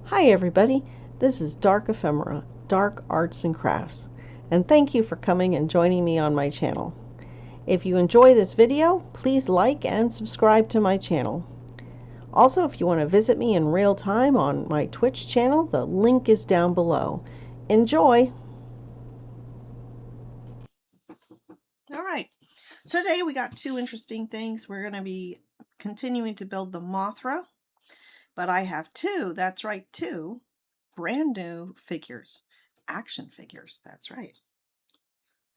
Hi everybody, this is Dark Ephemera, Dark Arts and Crafts, and thank you for coming and joining me on my channel. If you enjoy this video, please like and subscribe to my channel. Also, if you want to visit me in real time on my Twitch channel, the link is down below. Enjoy! Alright, so today we got two interesting things. We're going to be continuing to build the Mothra, but I have that's right, two brand new figures, action figures, that's right.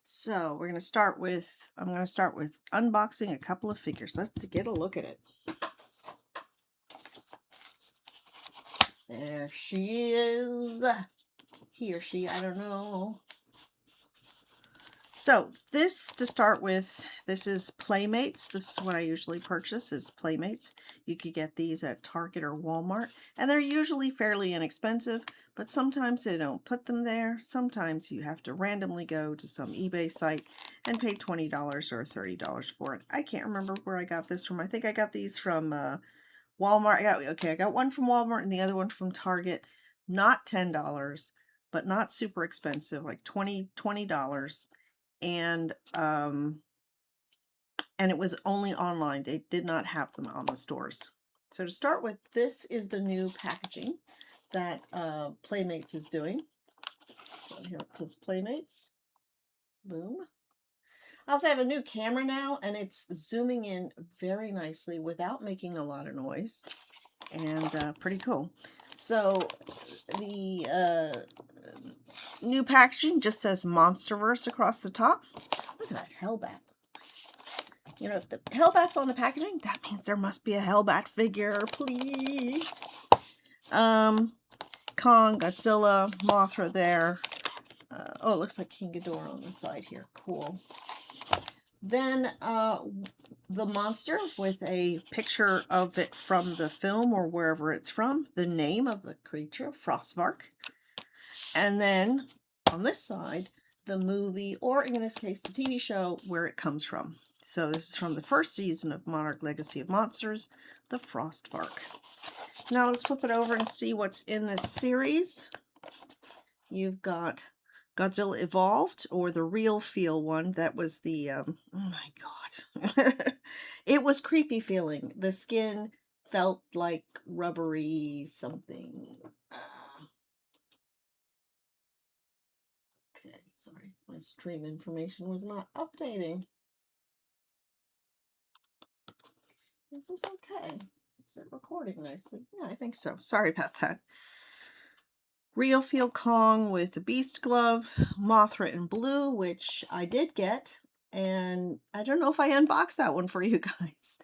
So I'm going to start with unboxing a couple of figures. Let's get a look at it. There she is. He or she, I don't know. So this, to start with, this is Playmates. This is what I usually purchase, is Playmates. You could get these at Target or Walmart, and they're usually fairly inexpensive, but sometimes they don't put them there. Sometimes you have to randomly go to some eBay site and pay $20 or $30 for it. I can't remember where I got this from. I think I got these from Walmart. I got one from Walmart and the other one from Target. Not $10, but not super expensive, like $20. And it was only online. They did not have them on the stores. So to start with, this is the new packaging that Playmates is doing. So here it says Playmates. Boom. I also have a new camera now, and it's zooming in very nicely without making a lot of noise, and pretty cool. So the new packaging just says Monsterverse across the top. Look at that Hellbat. You know, if the Hellbat's on the packaging, that means there must be a Hellbat figure, please. Kong, Godzilla, Mothra there. Oh, it looks like King Ghidorah on the side here. Cool. Then the monster with a picture of it from the film or wherever it's from. The name of the creature, Frostvark. And then on this side, the movie, or in this case, the TV show, where it comes from. So this is from the first season of Monarch Legacy of Monsters, the Frostvark. Now let's flip it over and see what's in this series. You've got Godzilla Evolved, or the real feel one. That was the, oh my god. It was creepy feeling. The skin felt like rubbery something. Okay, sorry, my stream information was not updating. Is this okay? Is it recording nicely? Yeah, I think so. Sorry about that. Real Feel Kong with the Beast Glove, Mothra in blue, which I did get, and I don't know if I unboxed that one for you guys.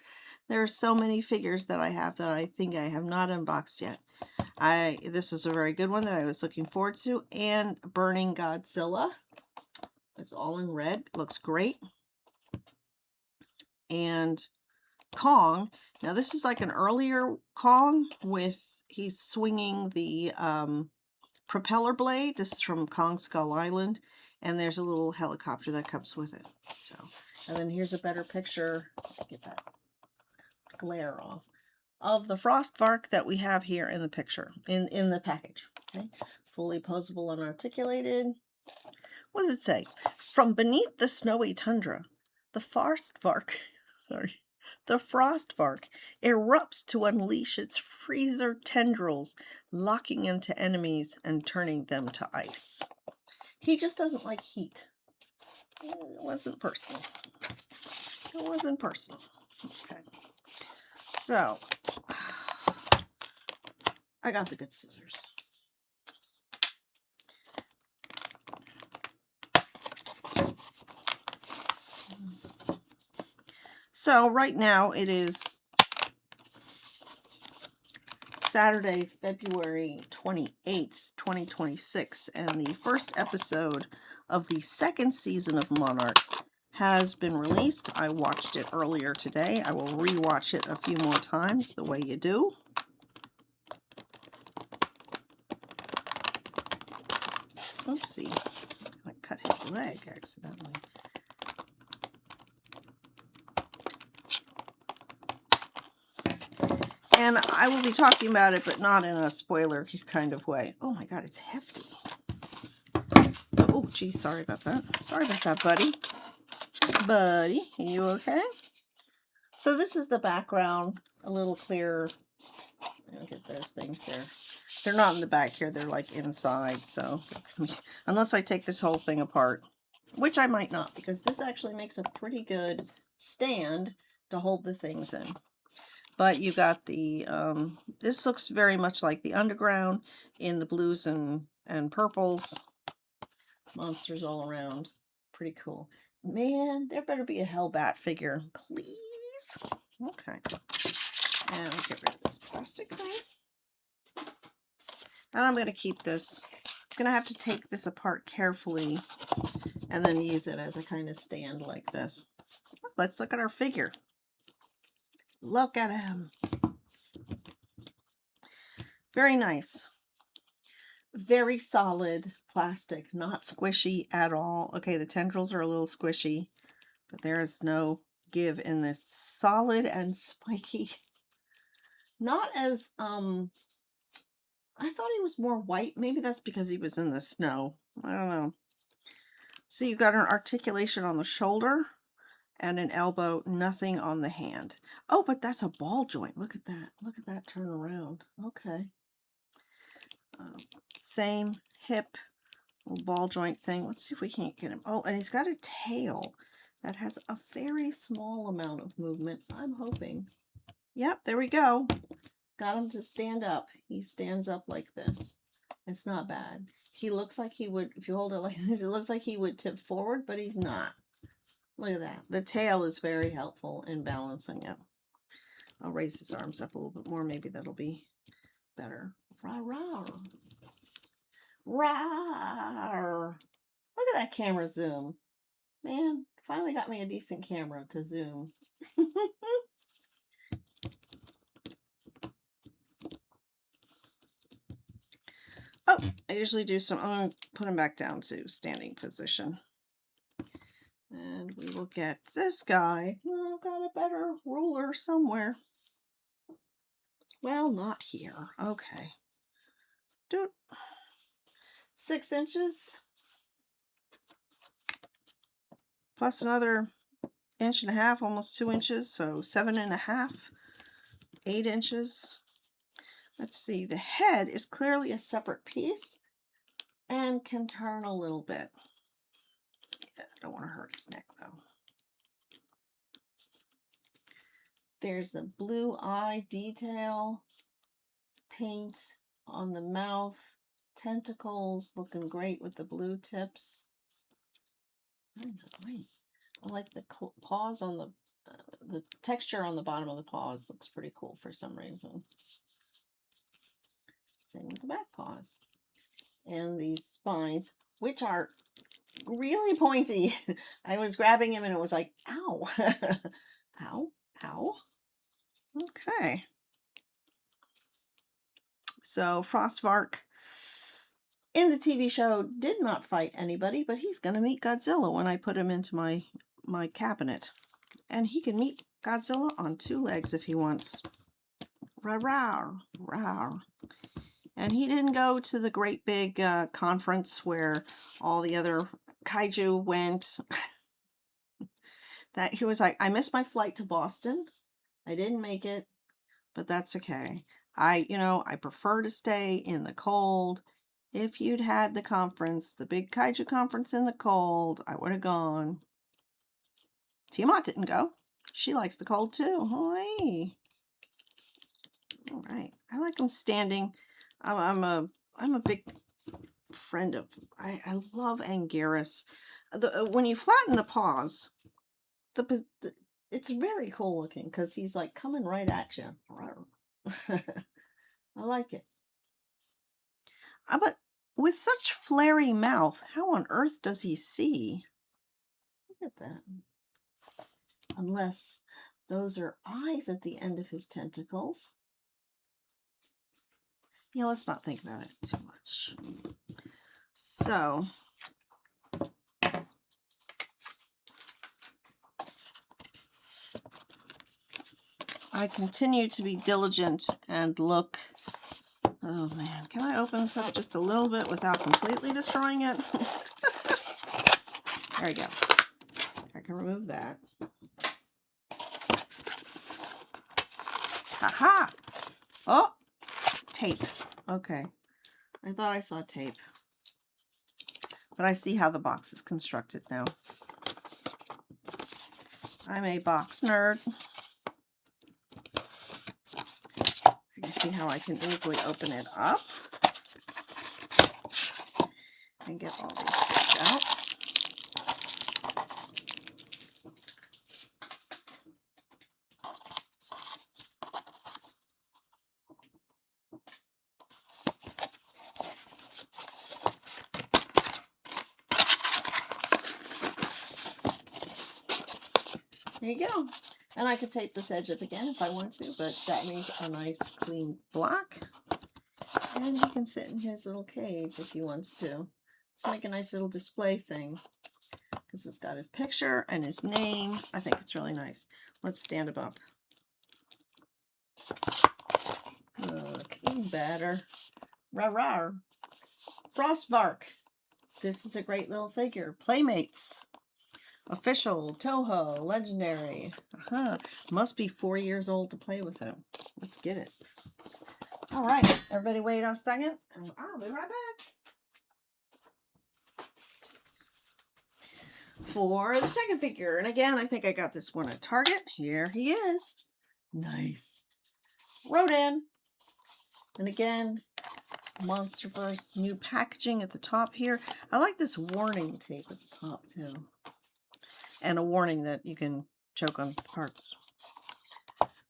There are so many figures that I have that I think I have not unboxed yet. This is a very good one that I was looking forward to, and Burning Godzilla. It's all in red. Looks great. And Kong. Now this is like an earlier Kong with, he's swinging the propeller blade. This is from Kong Skull Island, and there's a little helicopter that comes with it. So, and then here's a better picture. Get that glare off of the Frostvark that we have here in the picture, in the package. Okay, fully posable and articulated. What does it say? From beneath the snowy tundra, the Frostvark, the Frostvark erupts to unleash its freezer tendrils, locking into enemies and turning them to ice. He just doesn't like heat. It wasn't personal. It wasn't personal. Okay. So, I got the good scissors. So right now it is Saturday, February 28th, 2026, and the first episode of the second season of Monarch has been released. I watched it earlier today. I will rewatch it a few more times, the way you do. Oopsie, I cut his leg accidentally. And I will be talking about it, but not in a spoiler kind of way. Oh my God, it's hefty. Oh, geez, sorry about that. Sorry about that, buddy. Buddy, are you okay? So this is the background, a little clearer. Look at those things there. They're not in the back here, they're like inside. So unless I take this whole thing apart, which I might not, because this actually makes a pretty good stand to hold the things in. But you got the, this looks very much like the underground in the blues and purples. Monsters all around. Pretty cool. Man, there better be a Hellbat figure, please. Okay. And I'll get rid of this plastic thing. And I'm going to keep this. I'm going to have to take this apart carefully and then use it as a kind of stand like this. Let's look at our figure. Look at him. Very nice. Very solid plastic, not squishy at all. Okay, the tendrils are a little squishy, but there is no give in this. Solid and spiky. Not as, I thought he was more white. Maybe that's because he was in the snow. I don't know. So you've got an articulation on the shoulder and an elbow, nothing on the hand. Oh, but that's a ball joint. Look at that. Look at that turn around. Okay. Same hip, little ball joint thing. Let's see if we can't get him. Oh, and he's got a tail that has a very small amount of movement. I'm hoping. Yep, there we go. Got him to stand up. He stands up like this. It's not bad. He looks like he would, if you hold it like this, it looks like he would tip forward, but he's not. Look at that. The tail is very helpful in balancing it. I'll raise his arms up a little bit more. Maybe that'll be better. Rah, rah. Rah. Look at that camera zoom. Man, finally got me a decent camera to zoom. Oh, I usually do some, I'm going to put him back down to standing position. And we will get this guy. Oh, I've got a better ruler somewhere. Well, not here. Okay. Dude. 6 inches. Plus another 1.5 inches, almost 2 inches. So 7.5, 8 inches. Let's see. The head is clearly a separate piece and can turn a little bit. Yeah, I don't want to hurt his neck though. There's the blue eye detail, paint on the mouth, tentacles looking great with the blue tips. That is great. I like the paws on the texture on the bottom of the paws looks pretty cool for some reason. Same with the back paws. And these spines, which are really pointy. I was grabbing him and it was like, ow. Ow, ow. Okay. So Frostvark in the TV show did not fight anybody, but he's going to meet Godzilla when I put him into my cabinet. And he can meet Godzilla on 2 legs if he wants. Rawr, rawr, rawr. And he didn't go to the great big conference where all the other kaiju went. That he was like, I missed my flight to Boston. I didn't make it, but that's okay. I prefer to stay in the cold. If you'd had the conference, the big kaiju conference in the cold, I would have gone. Tiamat didn't go. She likes the cold too. Hey. All right. I like them standing. I'm a big friend of. I love Anguirus. When you flatten the paws, it's very cool looking because he's like coming right at you. I like it. But with such flary mouth, how on earth does he see? Look at that. Unless those are eyes at the end of his tentacles. Yeah, let's not think about it too much. So, I continue to be diligent and look. Oh man, can I open this up just a little bit without completely destroying it? There we go. I can remove that. Haha! Oh! Tape. Okay. I thought I saw tape. But I see how the box is constructed now. I'm a box nerd. You can see how I can easily open it up and get all these things out. There you go. And I could tape this edge up again if I want to, but that makes a nice clean block. And he can sit in his little cage if he wants to. Let's make a nice little display thing. Because it's got his picture and his name. I think it's really nice. Let's stand him up. Look, even better. Rar. Frostvark. This is a great little figure. Playmates. Official. Toho. Legendary. Must be 4 years old to play with it. Let's get it. All right. Everybody wait a second. I'll be right back. For the second figure. And again, I think I got this one at Target. Here he is. Nice. Rodan. And again, Monsterverse new packaging at the top here. I like this warning tape at the top too. And a warning that you can choke on parts.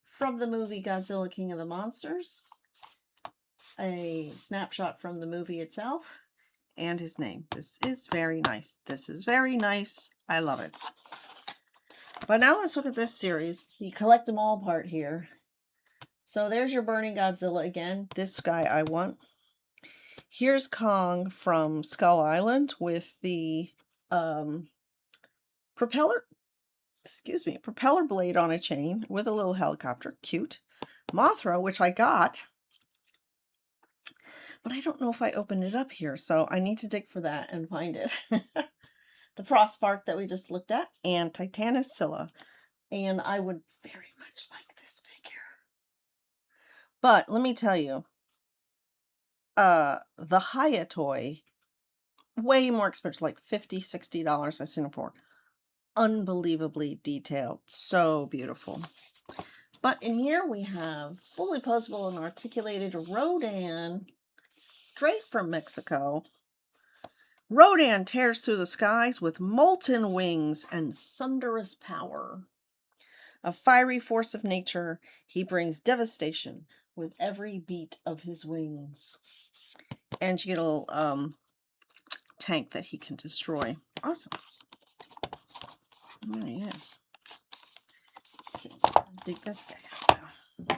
From the movie Godzilla King of the Monsters. A snapshot from the movie itself. And his name. This is very nice. This is very nice. I love it. But now let's look at this series. The collect them all part here. So there's your Burning Godzilla again. This guy I want. Here's Kong from Skull Island with the propeller blade on a chain with a little helicopter. Cute. Mothra, which I got. But I don't know if I opened it up here, so I need to dig for that and find it. The Frostvark that we just looked at, and Titanicilla. And I would very much like this figure. But let me tell you, the Hiya toy, way more expensive, like $50, $60 I've seen it for. Unbelievably detailed. So beautiful. But in here we have fully posable and articulated Rodan, straight from Mexico. Rodan tears through the skies with molten wings and thunderous power. A fiery force of nature, he brings devastation with every beat of his wings. And you get a little tank that he can destroy. Awesome. There he is. Okay, dig this guy out now.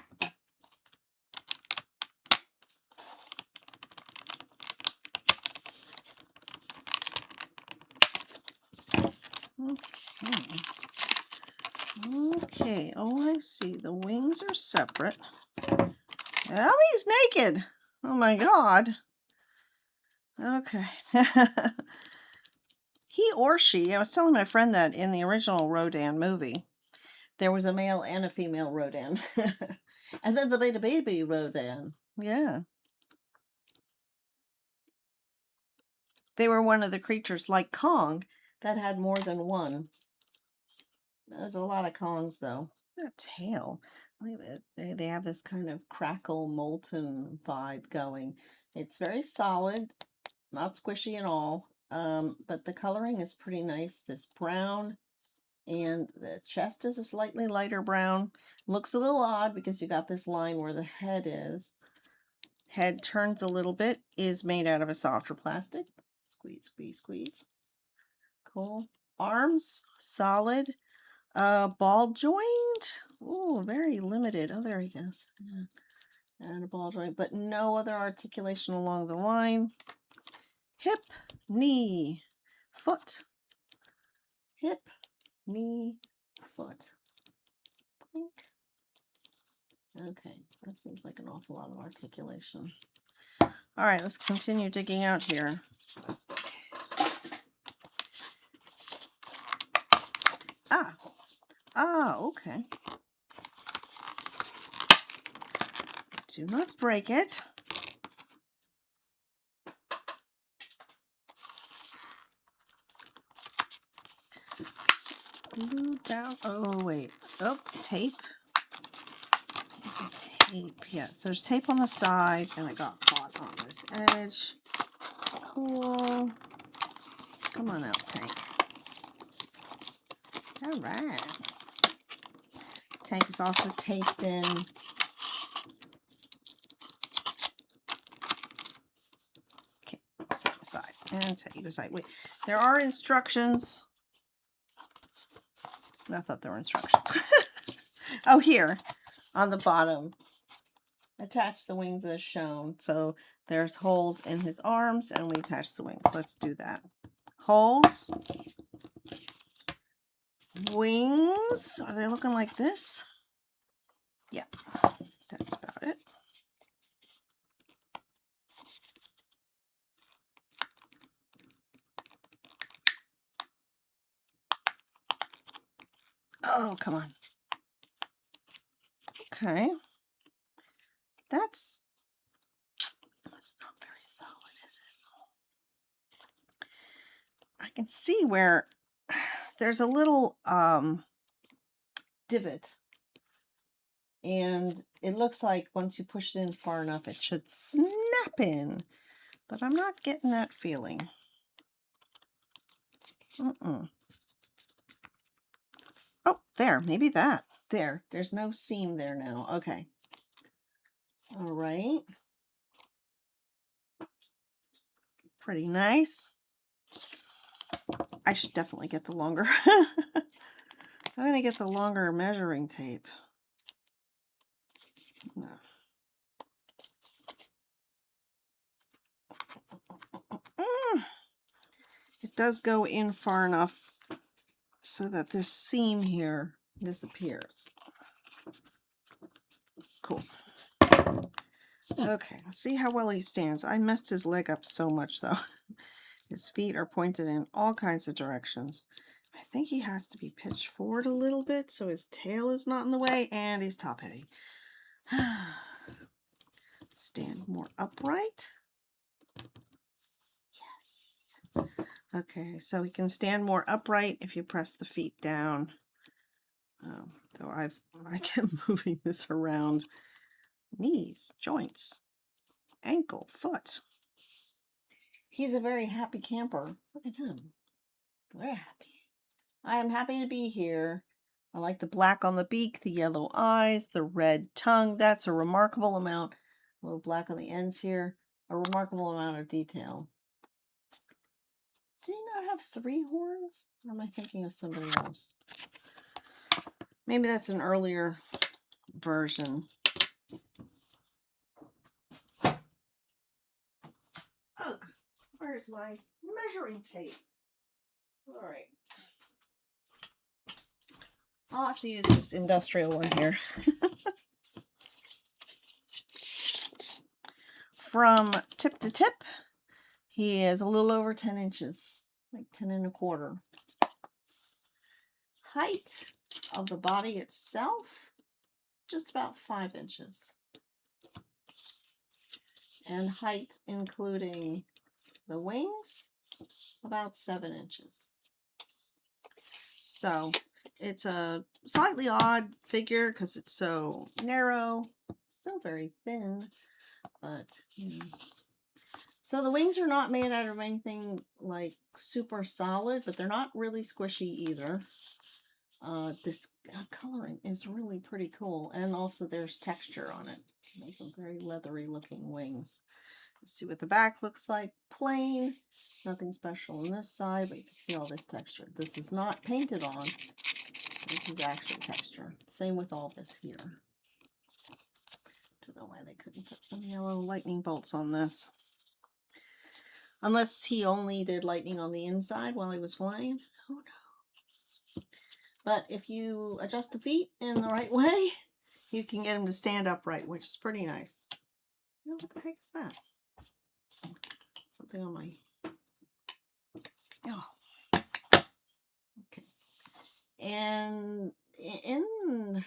Okay, oh, I see. The wings are separate. Oh, he's naked. Oh my god. Okay. He or she, I was telling my friend that in the original Rodan movie, there was a male and a female Rodan. And then they made a baby Rodan. Yeah. They were one of the creatures like Kong that had more than one. There's a lot of Kongs though. That tail. Look at that. They have this kind of crackle molten vibe going. It's very solid, not squishy at all. But the coloring is pretty nice. This brown, and the chest is a slightly lighter brown. Looks a little odd because you got this line where the head is. Head turns a little bit, is made out of a softer plastic. Squeeze, squeeze, squeeze. Cool. Arms, solid. Ball joint. Oh, very limited. Oh, there he goes. Yeah. And a ball joint, but no other articulation along the line. Hip, knee, foot. Hip, knee, foot. Blink. Okay, that seems like an awful lot of articulation. All right, let's continue digging out here. Okay. Do not break it. This is glued down. Oh, wait. Oh, tape. Tape. Yeah, so there's tape on the side, and I got caught on this edge. Cool. Come on out, tank. All right. Tank is also taped in. Okay, set aside and set you aside. Wait, there are instructions. I thought there were instructions. Oh, here on the bottom. Attach the wings as shown. So there's holes in his arms, and we attach the wings. Let's do that. Holes. Wings. Are they looking like this? Yeah, that's about it. Oh, come on. Okay. That's not very solid, is it? I can see where there's a little divot, and it looks like once you push it in far enough, it should snap in, but I'm not getting that feeling. Oh, there, maybe that. There's no seam there now. Okay. All right. Pretty nice. I should definitely get the longer. I'm going to get the longer measuring tape. No. It does go in far enough so that this seam here disappears. Cool. Okay, let's see how well he stands. I messed his leg up so much though. His feet are pointed in all kinds of directions. I think he has to be pitched forward a little bit so his tail is not in the way, and he's top heavy. Stand more upright. Yes. Okay, so he can stand more upright if you press the feet down. Though I kept moving this around. Knees, joints, ankle, foot. He's a very happy camper. Look at him. Very happy. I am happy to be here. I like the black on the beak, the yellow eyes, the red tongue. That's a remarkable amount. A little black on the ends here. A remarkable amount of detail. Do you not have 3 horns? Or am I thinking of somebody else? Maybe that's an earlier version. Ugh, where's my measuring tape? All right. I'll have to use this industrial one here. From tip to tip, he is a little over 10 inches, like 10 1/4. Height of the body itself, just about 5 inches. And height, including the wings, about 7 inches. So it's a slightly odd figure because it's so narrow, so very thin, but you know. So the wings are not made out of anything like super solid, but they're not really squishy either. This coloring is really pretty cool, and also there's texture on it. Make them very leathery looking wings. Let's see what the back looks like. Plain, nothing special on this side, but you can see all this texture. This is not painted on. This is actually texture. Same with all this here. Don't know why they couldn't put some yellow lightning bolts on this. Unless he only did lightning on the inside while he was flying. Who knows? But if you adjust the feet in the right way, You can get them to stand upright, which is pretty nice. Oh, what the heck is that? Something on my... Oh. Okay. And in...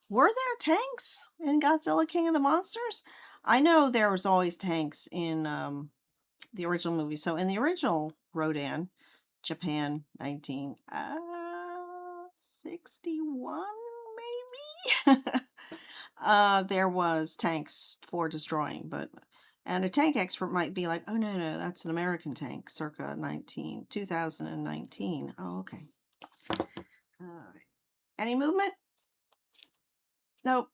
Were there tanks in Godzilla King of the Monsters? I know there was always tanks in the original movie. So in the original Rodan, Japan 1961, maybe? There was tanks for destroying, and a tank expert might be like, oh no, that's an American tank circa 2019. Oh, okay. All right. Any movement? Nope.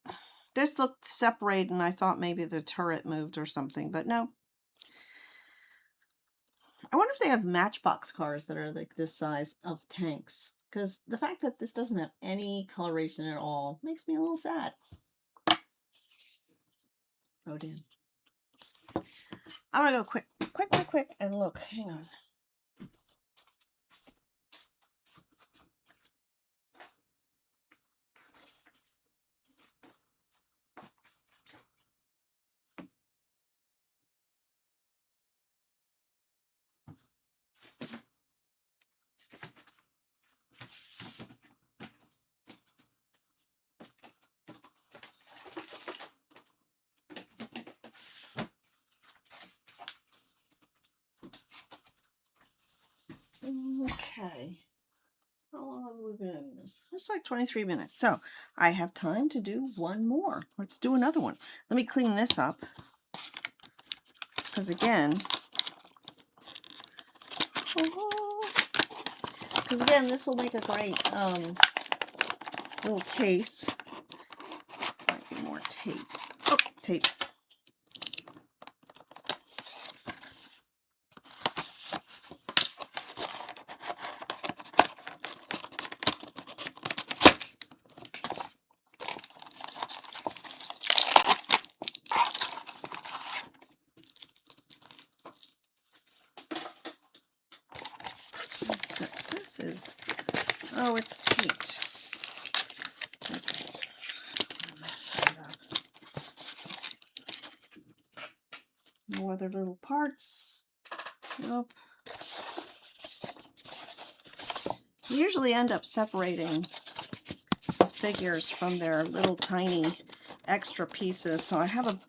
This looked separated and I thought maybe the turret moved or something, but no. I wonder if they have matchbox cars that are like this size of tanks, because the fact that this doesn't have any coloration at all makes me a little sad. Oh, damn. I'm gonna go quick and look. Hang on. Okay. How long have we been in this? It's like 23 minutes. So I have time to do one more. Let's do another one. Let me clean this up. Because again, this will make a great little case. Might be more tape. Oh, tape. This is, oh, it's taped. Okay. No other little parts. Nope. You usually end up separating the figures from their little tiny extra pieces. So I have a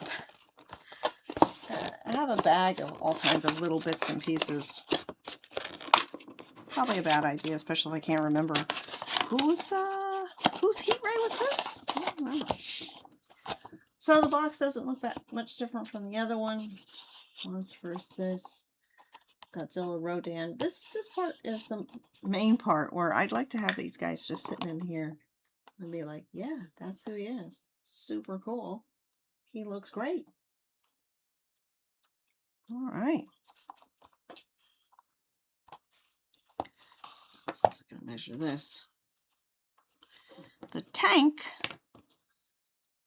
bag of all kinds of little bits and pieces. Probably a bad idea, especially if I can't remember whose heat ray was this? I don't remember. So the box doesn't look that much different from the other one. Monsterverse, this Godzilla, Rodan. This part is the main part where I'd like to have these guys just sitting in here and be like, yeah, that's who he is. Super cool. He looks great. All right. So I'm going to measure this. The tank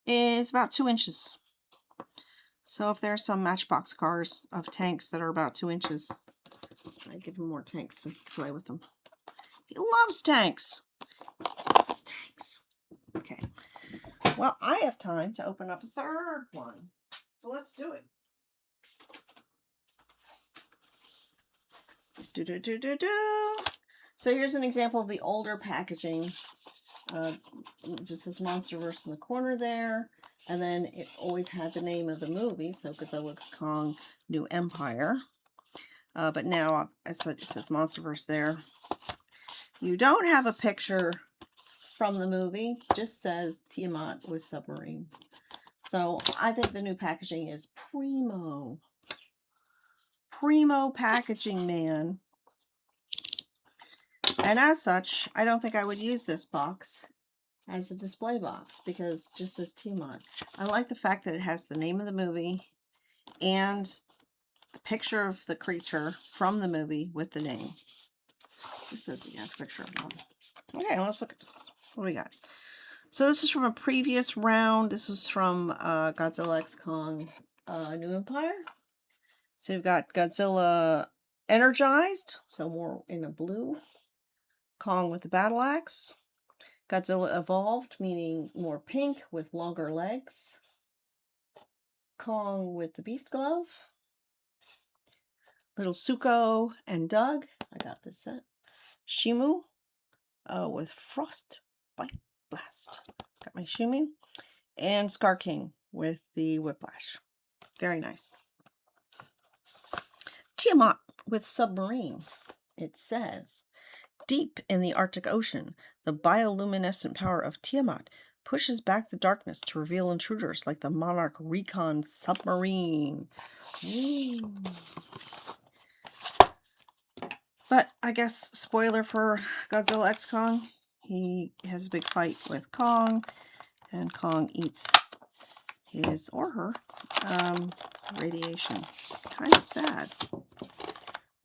is about 2 inches. So if there's some matchbox cars of tanks that are about 2 inches, I give him more tanks so he can play with them. He loves tanks. He loves tanks. Okay. Well, I have time to open up a third one. So let's do it. So here's an example of the older packaging. It just says Monsterverse in the corner there. And then it always had the name of the movie. So Godzilla Kong New Empire. But now it says Monsterverse there. You don't have a picture from the movie. Just says Tiamat with submarine. So I think the new packaging is primo. Primo packaging, man. And as such, I don't think I would use this box as a display box because it just says Tiamat. I like the fact that it has the name of the movie and the picture of the creature from the movie with the name. This says you have a picture of one. Okay, let's look at this. What do we got? So this is from a previous round. This is from Godzilla X Kong New Empire. So you've got Godzilla energized, so more in a blue. Kong with the battle axe. Godzilla Evolved, meaning more pink with longer legs. Kong with the Beast Glove. Little Suko and Doug. I got this set. Shimu with Frostbite Blast. Got my Shimu. And Scar King with the Whiplash. Very nice. Tiamat with Submarine. It says, deep in the Arctic Ocean, the bioluminescent power of Tiamat pushes back the darkness to reveal intruders like the Monarch Recon submarine. Ooh. But I guess, spoiler for Godzilla X Kong, he has a big fight with Kong, and Kong eats his or her radiation. Kind of sad.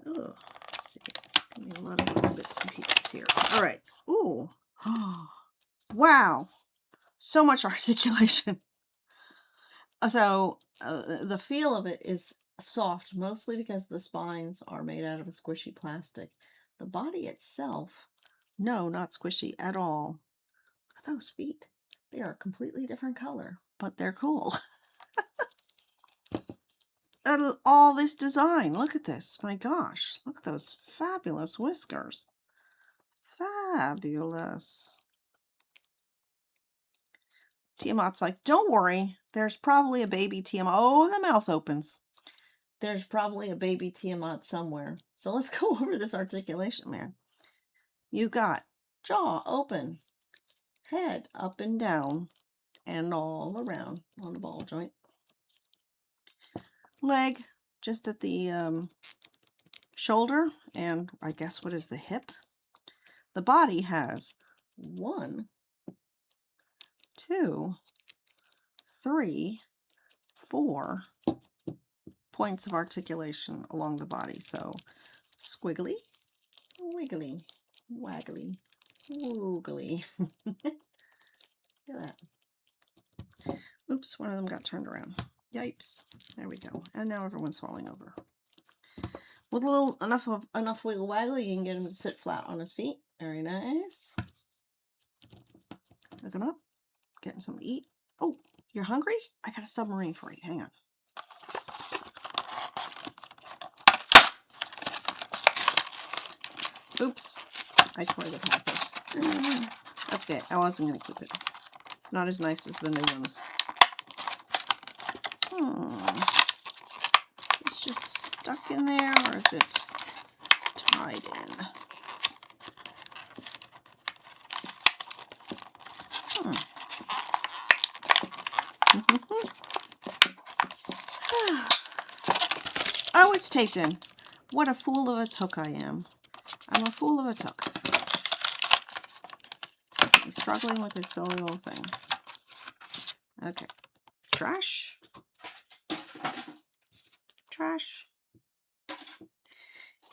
Oh, let's see. It's gonna be a lot of little bits and pieces here. All right. Ooh. Wow. So much articulation. So the feel of it is soft, mostly because the spines are made out of a squishy plastic. The body itself, no, not squishy at all. Look at those feet. They are a completely different color, but they're cool. And all this design, look at this. My gosh, look at those fabulous whiskers. Fabulous. Tiamat's like, don't worry, there's probably a baby Tiamat. Oh, the mouth opens. There's probably a baby Tiamat somewhere. So let's go over this articulation, man. You got jaw open, head up and down, and all around on the ball joint. Leg just at the shoulder, and I guess what is the hip? The body has 1, 2, 3, 4 points of articulation along the body. So squiggly, wiggly, waggly, woogly. Look at that. Oops, one of them got turned around. Yipes. There we go. And now everyone's falling over. With a little enough wiggle waggle, you can get him to sit flat on his feet. Very nice. Looking up, getting something to eat. Oh, you're hungry? I got a submarine for you. Hang on. Oops, I tore the package. That's okay. I wasn't going to keep it. It's not as nice as the new ones. Is this just stuck in there, or is it tied in? Oh, it's taped in. What a fool of a took I am. I'm a fool of a took. He's struggling with this silly little thing. Okay. Trash. Trash.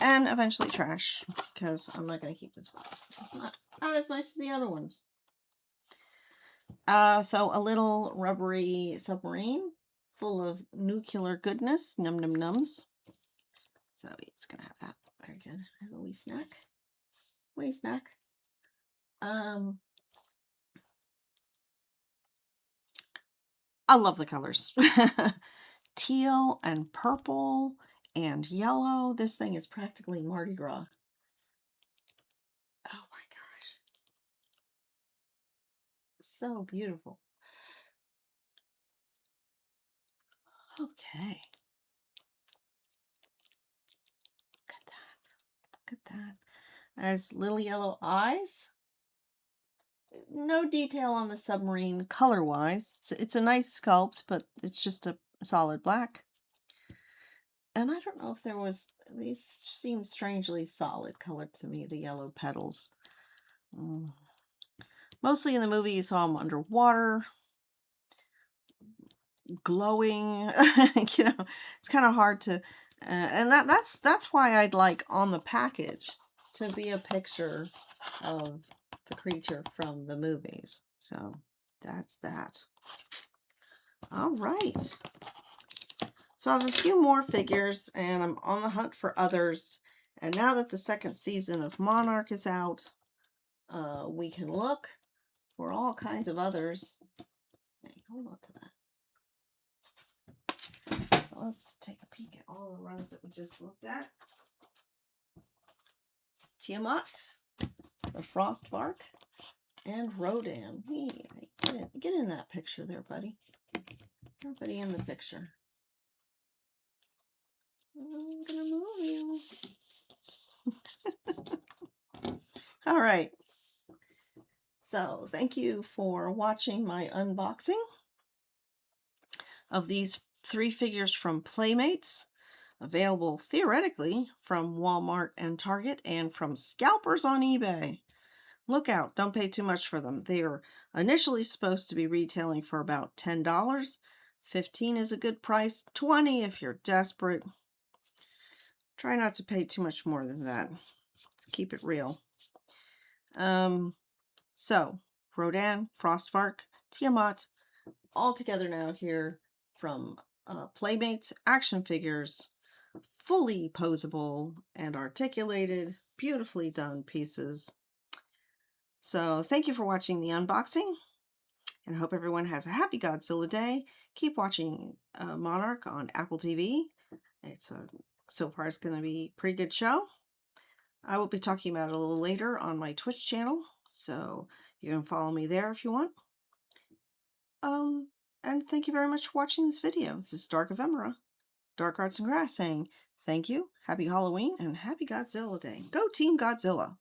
And eventually trash, because I'm not going to keep this box. It's not as nice as the other ones. So a little rubbery submarine full of nuclear goodness. Num num nums. So it's going to have that. Very good. A wee snack. Wee snack. I love the colors. Teal and purple and yellow. This thing is practically Mardi Gras. Oh my gosh. So beautiful. Okay. Look at that. Look at that. There's little yellow eyes. No detail on the submarine color-wise. It's a nice sculpt, but it's just a solid black. And I don't know if there was, these seem strangely solid colored to me, the yellow petals. Mostly in the movie you saw them underwater, glowing. You know, it's kind of hard to, and that's why I'd like on the package to be a picture of the creature from the movies. So that's that. All right. So I have a few more figures, and I'm on the hunt for others. And now that the second season of Monarch is out, we can look. for all kinds of others. Hey, hold on to that. Let's take a peek at all the runs that we just looked at. Tiamat, the Frostvark, and Rodan. Get in that picture there, buddy. Everybody in the picture. I'm gonna move you. All right. So thank you for watching my unboxing of these 3 figures from Playmates, available theoretically from Walmart and Target and from scalpers on eBay. Look out, don't pay too much for them. They are initially supposed to be retailing for about $10. $15 is a good price, $20 if you're desperate. Try not to pay too much more than that. Let's keep it real. So Rodan, Frostvark, Tiamat, all together now here from Playmates action figures, fully posable and articulated, beautifully done pieces. So thank you for watching the unboxing, and I hope everyone has a happy Godzilla day. Keep watching Monarch on Apple TV. So far it's going to be a pretty good show. I will be talking about it a little later on my Twitch channel, so you can follow me there if you want. And thank you very much for watching this video. This is Dark Ephemera, Dark Arts and Crafts, saying thank you, happy Halloween, and happy Godzilla Day. Go Team Godzilla!